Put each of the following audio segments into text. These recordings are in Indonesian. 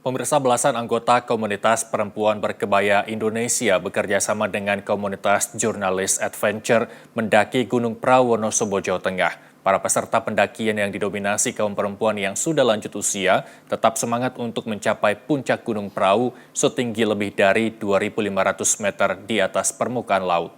Pemirsa, belasan anggota komunitas perempuan berkebaya Indonesia bekerja sama dengan komunitas jurnalis adventure mendaki Gunung Prau, Wonosobo, Jawa Tengah. Para peserta pendakian yang didominasi kaum perempuan yang sudah lanjut usia tetap semangat untuk mencapai puncak Gunung Prau setinggi lebih dari 2.500 meter di atas permukaan laut.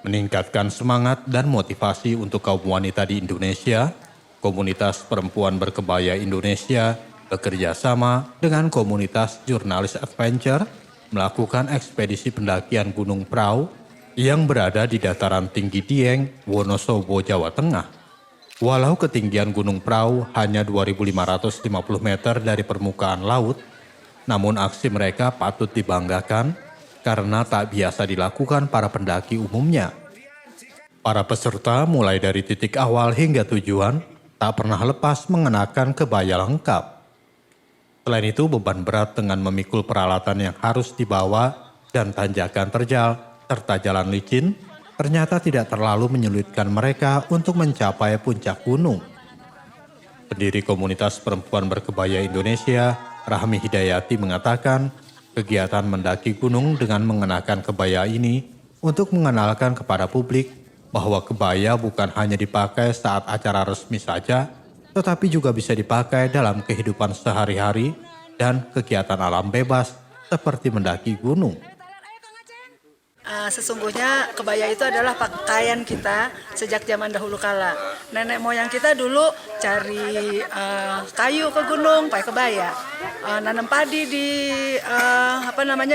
Meningkatkan semangat dan motivasi untuk kaum wanita di Indonesia, komunitas perempuan berkebaya Indonesia bekerja sama dengan komunitas jurnalis adventure melakukan ekspedisi pendakian Gunung Prau yang berada di dataran tinggi Dieng, Wonosobo, Jawa Tengah. Walau ketinggian Gunung Prau hanya 2.550 meter dari permukaan laut, namun aksi mereka patut dibanggakan karena tak biasa dilakukan para pendaki umumnya. Para peserta mulai dari titik awal hingga tujuan tak pernah lepas mengenakan kebaya lengkap. Selain itu, beban berat dengan memikul peralatan yang harus dibawa dan tanjakan terjal serta jalan licin ternyata tidak terlalu menyulitkan mereka untuk mencapai puncak gunung. Pendiri komunitas perempuan berkebaya Indonesia, Rahmi Hidayati mengatakan, kegiatan mendaki gunung dengan mengenakan kebaya ini untuk mengenalkan kepada publik bahwa kebaya bukan hanya dipakai saat acara resmi saja, tetapi juga bisa dipakai dalam kehidupan sehari-hari dan kegiatan alam bebas seperti mendaki gunung. Sesungguhnya kebaya itu adalah pakaian kita sejak zaman dahulu kala. Nenek moyang kita dulu cari kayu ke gunung pakai kebaya, nanam padi di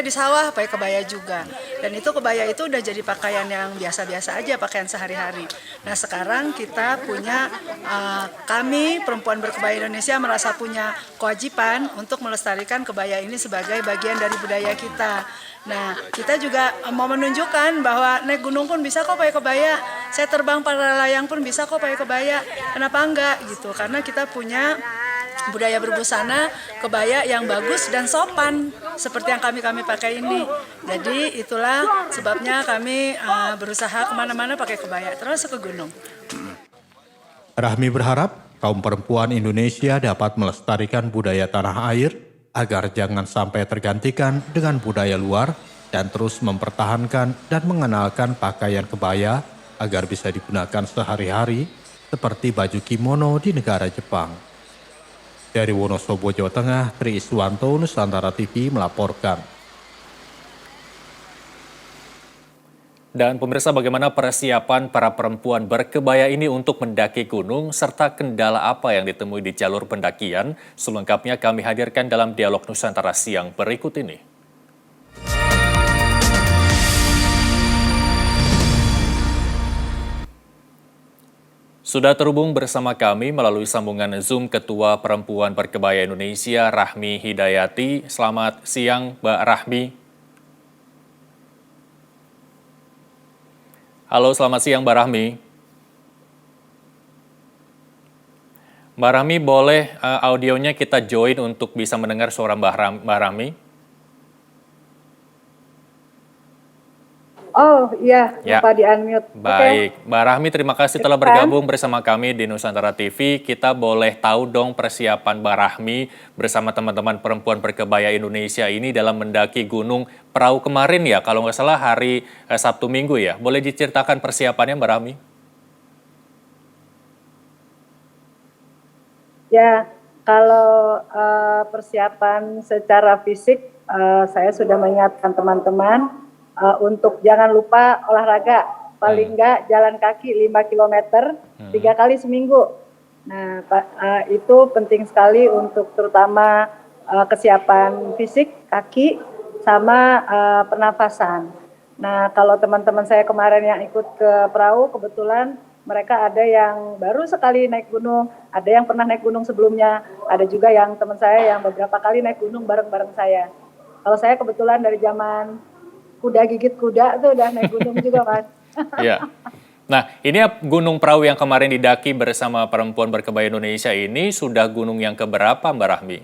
di sawah pakai kebaya juga. Dan itu kebaya itu udah jadi pakaian yang biasa-biasa aja, pakaian sehari-hari. Nah sekarang kita punya kami perempuan berkebaya Indonesia merasa punya kewajiban untuk melestarikan kebaya ini sebagai bagian dari budaya kita. Nah, kita juga mau menunjukkan bahwa naik gunung pun bisa kok pakai kebaya. Saya terbang para layang pun bisa kok pakai kebaya. Kenapa enggak gitu? Karena kita punya budaya berbusana kebaya yang bagus dan sopan seperti yang kami pakai ini. Jadi itulah sebabnya kami berusaha kemana-mana pakai kebaya, terus ke gunung. Rahmi berharap kaum perempuan Indonesia dapat melestarikan budaya tanah air agar jangan sampai tergantikan dengan budaya luar dan terus mempertahankan dan mengenalkan pakaian kebaya agar bisa digunakan sehari-hari seperti baju kimono di negara Jepang. Dari Wonosobo, Jawa Tengah, Tri Iswanto, Nusantara TV melaporkan. Dan pemirsa, bagaimana persiapan para perempuan berkebaya ini untuk mendaki gunung serta kendala apa yang ditemui di jalur pendakian? Selengkapnya kami hadirkan dalam Dialog Nusantara siang berikut ini. Sudah terhubung bersama kami melalui sambungan Zoom Ketua Perempuan Berkebaya Indonesia, Rahmi Hidayati. Selamat siang, Mbak Rahmi. Halo, selamat siang Mbak Rahmi. Mbak Rahmi, boleh audionya kita join untuk bisa mendengar suara Mbak Rahmi? Oh iya, lupa di-unmute. Baik, Mbak Rahmi, terima kasih telah bergabung bersama kami di Nusantara TV. Kita boleh tahu dong persiapan Mbak Rahmi bersama teman-teman perempuan berkebaya Indonesia ini dalam mendaki Gunung Prau kemarin ya, kalau nggak salah hari Sabtu Minggu ya. Boleh diceritakan persiapannya Mbak Rahmi? Ya, kalau persiapan secara fisik, saya sudah mengingatkan teman-teman untuk jangan lupa olahraga, paling enggak jalan kaki 5 km 3 kali seminggu. Nah, itu penting sekali untuk terutama kesiapan fisik, kaki, sama pernafasan. Nah, kalau teman-teman saya kemarin yang ikut ke Prau, kebetulan mereka ada yang baru sekali naik gunung, ada yang pernah naik gunung sebelumnya, ada juga yang teman saya yang beberapa kali naik gunung bareng-bareng saya. Kalau saya kebetulan dari zaman kuda gigit kuda tuh udah naik gunung juga, Mas. Iya. Nah, ini Gunung Prau yang kemarin didaki bersama perempuan berkebaya Indonesia ini sudah gunung yang keberapa, Mbak Rahmi?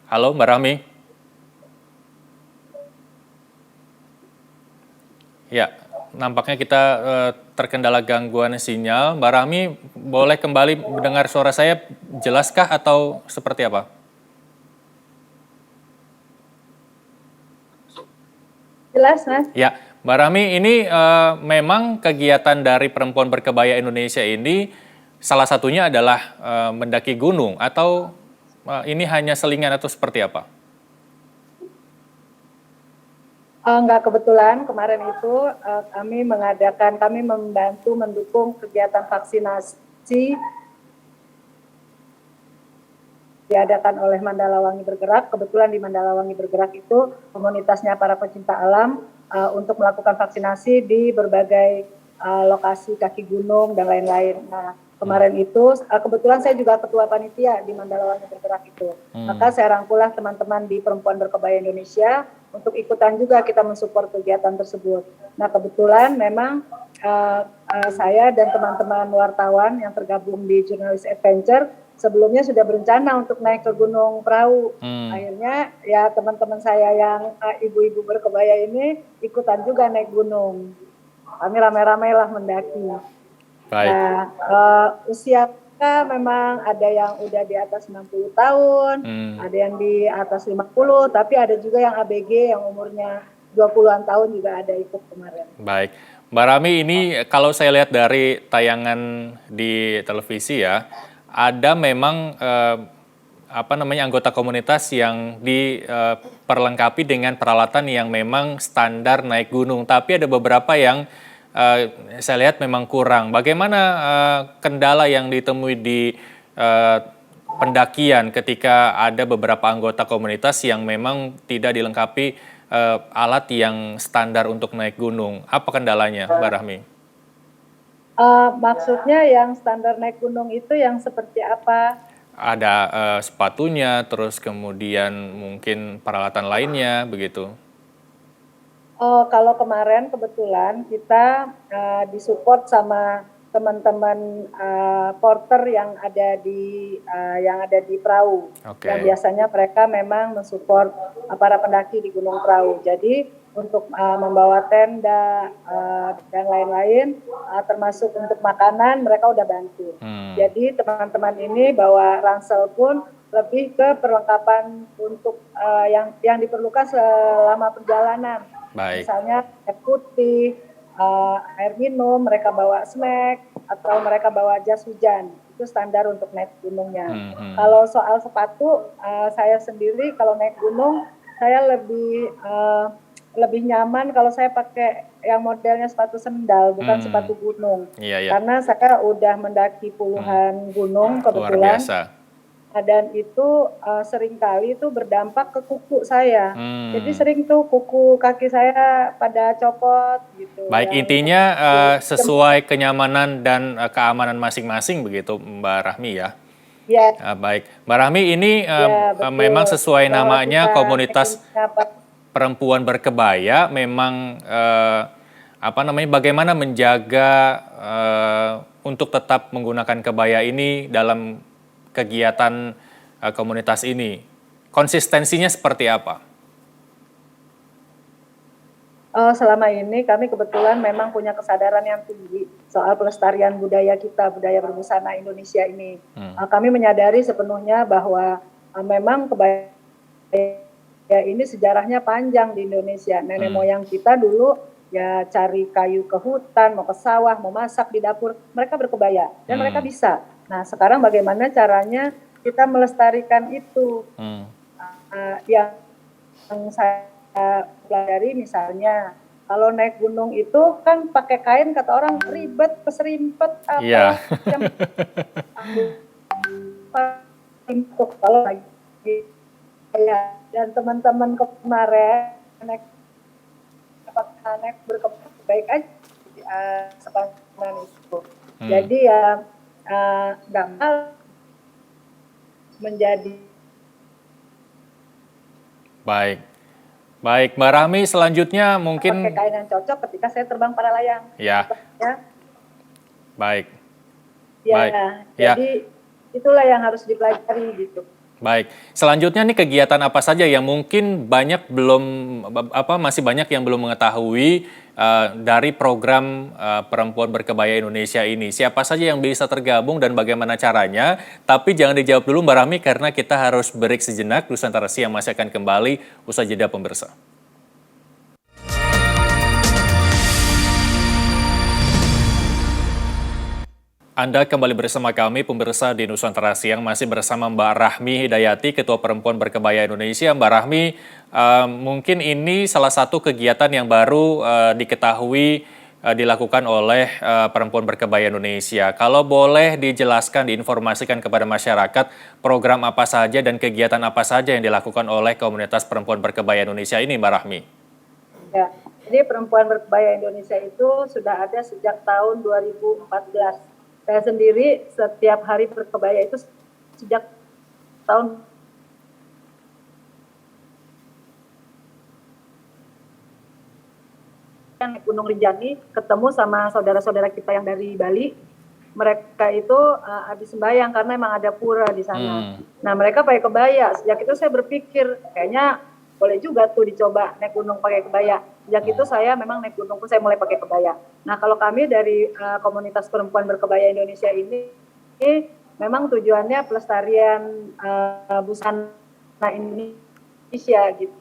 Halo, Mbak Rahmi? Ya, nampaknya kita terkendala gangguan sinyal. Mbak Rahmi, boleh kembali mendengar suara saya jelaskah atau seperti apa? Jelas, Mas? Ya, Mbak Rahmi, ini memang kegiatan dari Perempuan Berkebaya Indonesia ini salah satunya adalah mendaki gunung atau ini hanya selingan atau seperti apa? Enggak, kebetulan kemarin itu kami membantu mendukung kegiatan vaksinasi diadakan oleh Mandala Wangi Bergerak. Kebetulan di Mandala Wangi Bergerak itu komunitasnya para pecinta alam untuk melakukan vaksinasi di berbagai lokasi kaki gunung dan lain-lain. Nah, kemarin itu kebetulan saya juga ketua panitia di Mandala Wangi Bergerak itu. Maka saya rangkulah teman-teman di Perempuan Berkebaya Indonesia untuk ikutan juga kita mensupport kegiatan tersebut. Nah, kebetulan memang saya dan teman-teman wartawan yang tergabung di Jurnalis Adventure sebelumnya sudah berencana untuk naik ke Gunung Prau. Akhirnya ya teman-teman saya yang ibu-ibu berkebaya ini ikutan juga naik gunung. Kami ramai-ramai lah mendaki. Baik. Nah, usia kita memang ada yang udah di atas 60 tahun, ada yang di atas 50, tapi ada juga yang ABG yang umurnya 20-an tahun juga ada ikut kemarin. Baik. Mbak Rami, ini kalau saya lihat dari tayangan di televisi ya, ada memang anggota komunitas yang diperlengkapi dengan peralatan yang memang standar naik gunung, tapi ada beberapa yang saya lihat memang kurang. Bagaimana kendala yang ditemui di pendakian ketika ada beberapa anggota komunitas yang memang tidak dilengkapi alat yang standar untuk naik gunung? Apa kendalanya, Mbak Rahmi? Maksudnya yang standar naik gunung itu yang seperti apa? Ada sepatunya, terus kemudian mungkin peralatan lainnya, begitu. Kalau kemarin kebetulan kita disupport sama teman-teman porter yang ada di perahu. Oke. Yang biasanya mereka memang mensupport para pendaki di Gunung Prau. Jadi untuk membawa tenda dan lain-lain, termasuk untuk makanan mereka udah bantu. Jadi teman-teman ini bawa ransel pun lebih ke perlengkapan untuk yang diperlukan selama perjalanan. Baik. Misalnya air putih, air minum, mereka bawa snack, atau mereka bawa jas hujan. Itu standar untuk naik gunungnya. Kalau soal sepatu, saya sendiri kalau naik gunung, saya lebih nyaman kalau saya pakai yang modelnya sepatu sendal, bukan sepatu gunung. Iya. Karena saya udah mendaki puluhan gunung kebetulan. Luar biasa. Dan itu seringkali itu berdampak ke kuku saya. Jadi sering tuh kuku kaki saya pada copot gitu. Baik, intinya sesuai kenyamanan dan keamanan masing-masing begitu, Mbak Rahmi ya? Ya. Baik, Mbak Rahmi, ini memang sesuai namanya komunitas perempuan berkebaya, memang bagaimana menjaga untuk tetap menggunakan kebaya ini dalam kegiatan komunitas ini. Konsistensinya seperti apa? Selama ini kami kebetulan memang punya kesadaran yang tinggi soal pelestarian budaya kita, budaya berbusana Indonesia ini. Kami menyadari sepenuhnya bahwa memang kebaya ini sejarahnya panjang di Indonesia. Nenek moyang kita dulu ya cari kayu ke hutan, mau ke sawah, mau masak di dapur, mereka berkebaya dan mereka bisa. Nah, sekarang bagaimana caranya kita melestarikan itu? Yang saya pelajari misalnya, kalau naik gunung itu kan pakai kain, kata orang ribet, keserimpet, apa. Iya. Kalau lagi ya, dan teman-teman kemarin naik berkebaya baik aja sepanjang itu. Jadi ya gampang menjadi. Baik, Mbak Rahmi, selanjutnya mungkin pakai kain yang cocok ketika saya terbang para layang. Ya. Baik. Ya. Ya, jadi itulah yang harus dipelajari gitu. Baik, selanjutnya nih kegiatan apa saja yang mungkin masih banyak yang belum mengetahui dari program Perempuan Berkebaya Indonesia ini. Siapa saja yang bisa tergabung dan bagaimana caranya? Tapi jangan dijawab dulu Mbak Rahmi karena kita harus break sejenak. Nusantara Siang masih akan kembali usai jeda pemirsa. Anda kembali bersama kami, pemirsa di Nusantara Siang, masih bersama Mbak Rahmi Hidayati, Ketua Perempuan Berkebaya Indonesia. Mbak Rahmi, mungkin ini salah satu kegiatan yang baru diketahui dilakukan oleh Perempuan Berkebaya Indonesia. Kalau boleh dijelaskan, diinformasikan kepada masyarakat, program apa saja dan kegiatan apa saja yang dilakukan oleh komunitas Perempuan Berkebaya Indonesia ini, Mbak Rahmi? Ya, jadi Perempuan Berkebaya Indonesia itu sudah ada sejak tahun 2014. Saya sendiri setiap hari berkebaya itu sejak tahun Gunung Rinjani, ketemu sama saudara-saudara kita yang dari Bali. Mereka itu habis sembahyang karena emang ada pura di sana. Nah, mereka pakai kebaya. Sejak itu saya berpikir kayaknya boleh juga tuh dicoba naik gunung pakai kebaya. Sejak itu saya memang naik gunung pun saya mulai pakai kebaya. Nah, kalau kami dari komunitas Perempuan Berkebaya Indonesia ini memang tujuannya pelestarian busana Indonesia gitu.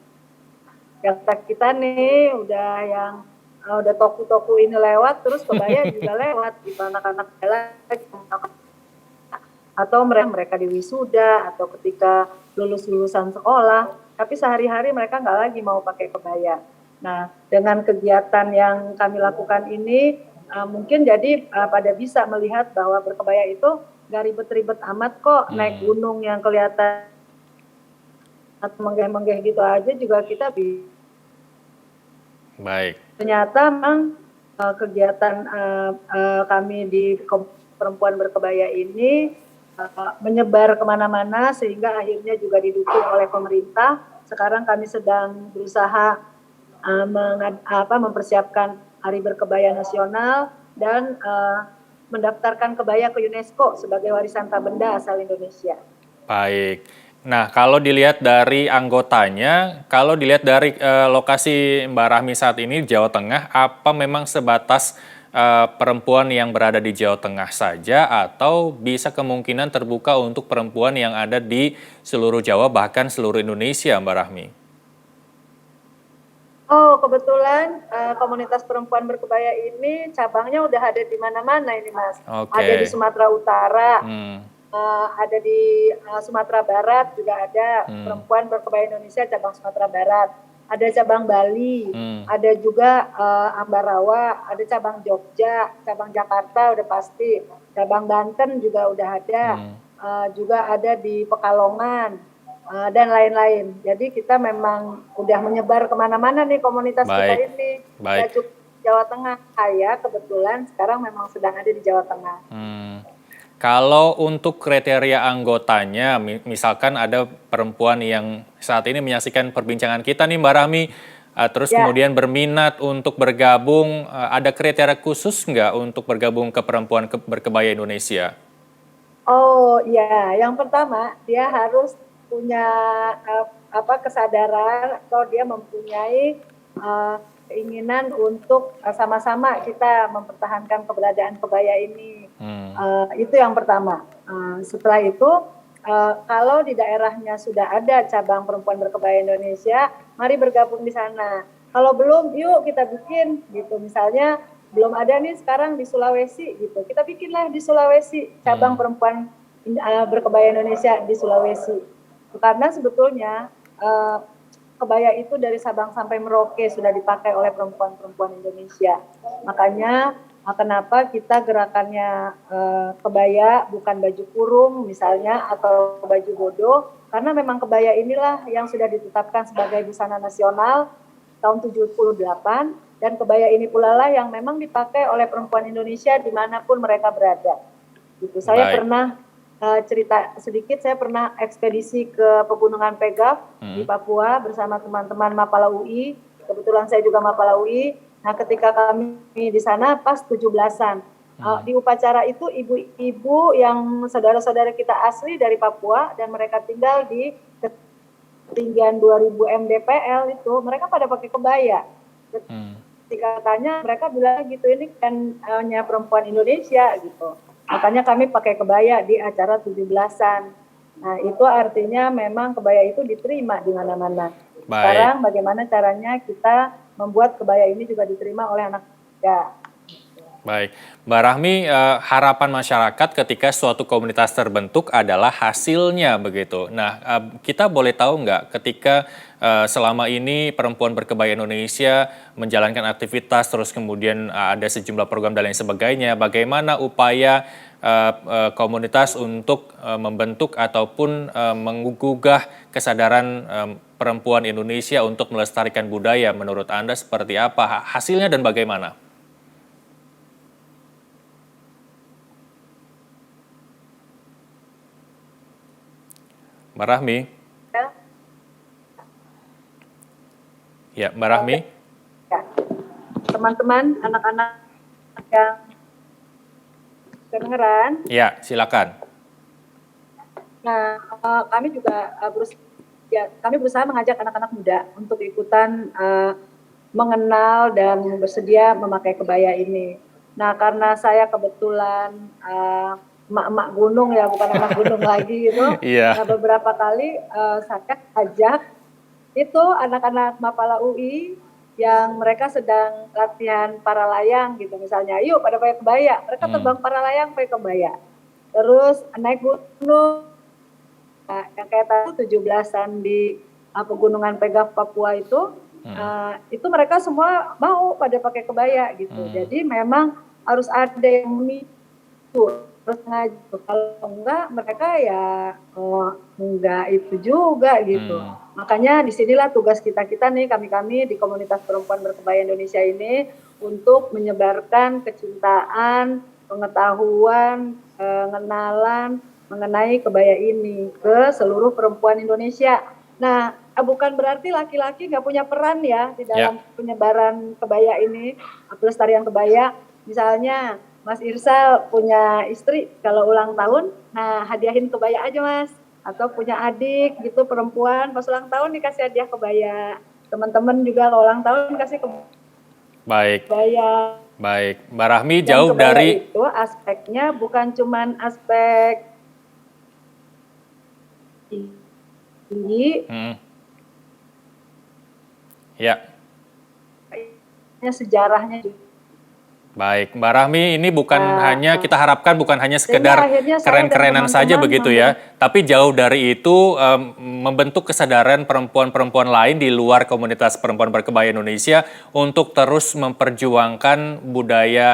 Yang kita nih udah toko-toko ini lewat, terus kebaya juga lewat gitu, anak-anak atau mereka di wisuda atau ketika lulusan sekolah, tapi sehari-hari mereka nggak lagi mau pakai kebaya. Nah, dengan kegiatan yang kami lakukan ini, mungkin jadi pada bisa melihat bahwa berkebaya itu nggak ribet-ribet amat kok, naik gunung yang kelihatan atau menggeh-menggeh gitu aja juga kita bisa. Baik. Ternyata memang kegiatan kami di Perempuan Berkebaya ini menyebar kemana-mana sehingga akhirnya juga didukung oleh pemerintah. Sekarang kami sedang berusaha mempersiapkan Hari Berkebaya Nasional dan mendaftarkan kebaya ke UNESCO sebagai warisan tak benda asal Indonesia. Baik. Nah, kalau dilihat dari anggotanya, kalau dilihat dari lokasi Mbak Rahmi saat ini Jawa Tengah, apa memang sebatas perempuan yang berada di Jawa Tengah saja atau bisa kemungkinan terbuka untuk perempuan yang ada di seluruh Jawa bahkan seluruh Indonesia, Mbak Rahmi? Oh, kebetulan komunitas Perempuan Berkebaya ini cabangnya udah ada di mana-mana ini, Mas. Oke. Ada di Sumatera Utara, ada di Sumatera Barat juga ada Perempuan Berkebaya Indonesia cabang Sumatera Barat. Ada cabang Bali, ada juga Ambarawa, ada cabang Jogja, cabang Jakarta udah pasti, cabang Banten juga udah ada, juga ada di Pekalongan dan lain-lain. Jadi kita memang udah menyebar kemana-mana nih komunitas kita ini. Baik. Nggak cukup Jawa Tengah, saya kebetulan sekarang memang sedang ada di Jawa Tengah. Kalau untuk kriteria anggotanya, misalkan ada perempuan yang saat ini menyaksikan perbincangan kita nih Mbak Rahmi, terus kemudian berminat untuk bergabung, ada kriteria khusus nggak untuk bergabung ke Perempuan Berkebaya Indonesia? Oh iya, yang pertama dia harus punya kesadaran atau dia mempunyai keinginan untuk sama-sama kita mempertahankan keberadaan kebaya ini. Itu yang pertama. Setelah itu, kalau di daerahnya sudah ada cabang Perempuan Berkebaya Indonesia, mari bergabung di sana. Kalau belum, yuk kita bikin gitu. Misalnya belum ada nih sekarang di Sulawesi gitu. Kita bikinlah di Sulawesi cabang Perempuan Berkebaya Indonesia di Sulawesi. Karena sebetulnya kebaya itu dari Sabang sampai Merauke sudah dipakai oleh perempuan-perempuan Indonesia. Makanya kenapa kita gerakannya kebaya bukan baju kurung misalnya atau baju bodo, karena memang kebaya inilah yang sudah ditetapkan sebagai busana nasional tahun 78 dan kebaya ini pula lah yang memang dipakai oleh perempuan Indonesia dimanapun mereka berada. Gitu. Saya pernah cerita sedikit, saya pernah ekspedisi ke Pegunungan Pegaf di Papua bersama teman-teman Mapala UI. Kebetulan saya juga Mapala UI. Nah, ketika kami di sana pas 17-an, Di upacara itu ibu-ibu yang saudara-saudara kita asli dari Papua dan mereka tinggal di ketinggian 2000 mdpl itu, mereka pada pakai kebaya. Ketika tanya, mereka bilang gitu, ini kan hanya perempuan Indonesia gitu. Makanya kami pakai kebaya di acara 17-an. Nah, itu artinya memang kebaya itu diterima di mana-mana. Sekarang bagaimana caranya kita membuat kebaya ini juga diterima oleh anak muda. Baik, Mbak Rahmi, harapan masyarakat ketika suatu komunitas terbentuk adalah hasilnya begitu. Nah, kita boleh tahu nggak ketika selama ini perempuan berkebaya Indonesia menjalankan aktivitas, terus kemudian ada sejumlah program dan lain sebagainya, bagaimana upaya komunitas untuk membentuk ataupun menggugah kesadaran perempuan Indonesia untuk melestarikan budaya, menurut Anda seperti apa? Hasilnya dan bagaimana? Mbak Rahmi? Ya, Mbak Rahmi? Ya. Teman-teman, anak-anak yang kedengeran. Ya, silakan. Nah, kami juga berusaha mengajak anak-anak muda untuk ikutan mengenal dan bersedia memakai kebaya ini. Nah, karena saya kebetulan emak-emak gunung ya, bukan anak gunung lagi gitu. Nah, beberapa kali saya ajak itu anak-anak Mapala UI yang mereka sedang latihan para layang gitu misalnya, yuk pada pakai kebaya, mereka terbang para layang pakai kebaya. Terus naik gunung, nah, yang kayak tadi 17-an di pegunungan Pegaf Papua itu mereka semua mau pada pakai kebaya gitu. Jadi memang harus ada yang memicu. Terus kalau enggak mereka ya enggak itu juga gitu. Makanya disinilah tugas kita nih kami di komunitas perempuan berkebaya Indonesia ini untuk menyebarkan kecintaan, pengetahuan, pengenalan mengenai kebaya ini ke seluruh perempuan Indonesia. Nah, bukan berarti laki-laki nggak punya peran ya di dalam penyebaran kebaya ini, pelestarian kebaya. Misalnya Mas Irsal punya istri, kalau ulang tahun, nah hadiahin kebaya aja Mas. Atau punya adik gitu perempuan, pas ulang tahun dikasih hadiah kebaya. Teman-teman juga kalau ulang tahun kasih kebaya. Baik, Mbak Rahmi jauh dari... Itu aspeknya bukan cuman aspek sejarahnya juga. Baik, Mbak Rahmi, ini bukan hanya kita harapkan bukan hanya sekedar keren-kerenan saja begitu ya, tapi jauh dari itu membentuk kesadaran perempuan-perempuan lain di luar komunitas perempuan berkebaya Indonesia untuk terus memperjuangkan budaya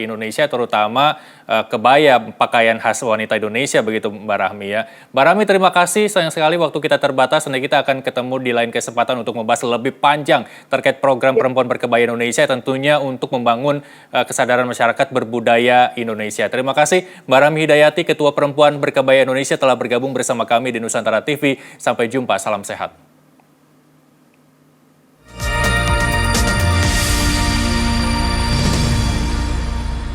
Indonesia, terutama kebaya, pakaian khas wanita Indonesia begitu Mbak Rahmi ya. Mbak Rahmi, terima kasih, sayang sekali waktu kita terbatas, nanti kita akan ketemu di lain kesempatan untuk membahas lebih panjang terkait program perempuan berkebaya Indonesia, tentunya untuk membangun kesadaran masyarakat berbudaya Indonesia. Terima kasih Mbak Rahmi Hidayati, Ketua Perempuan Berkebaya Indonesia telah bergabung bersama kami di Nusantara TV. Sampai jumpa, salam sehat.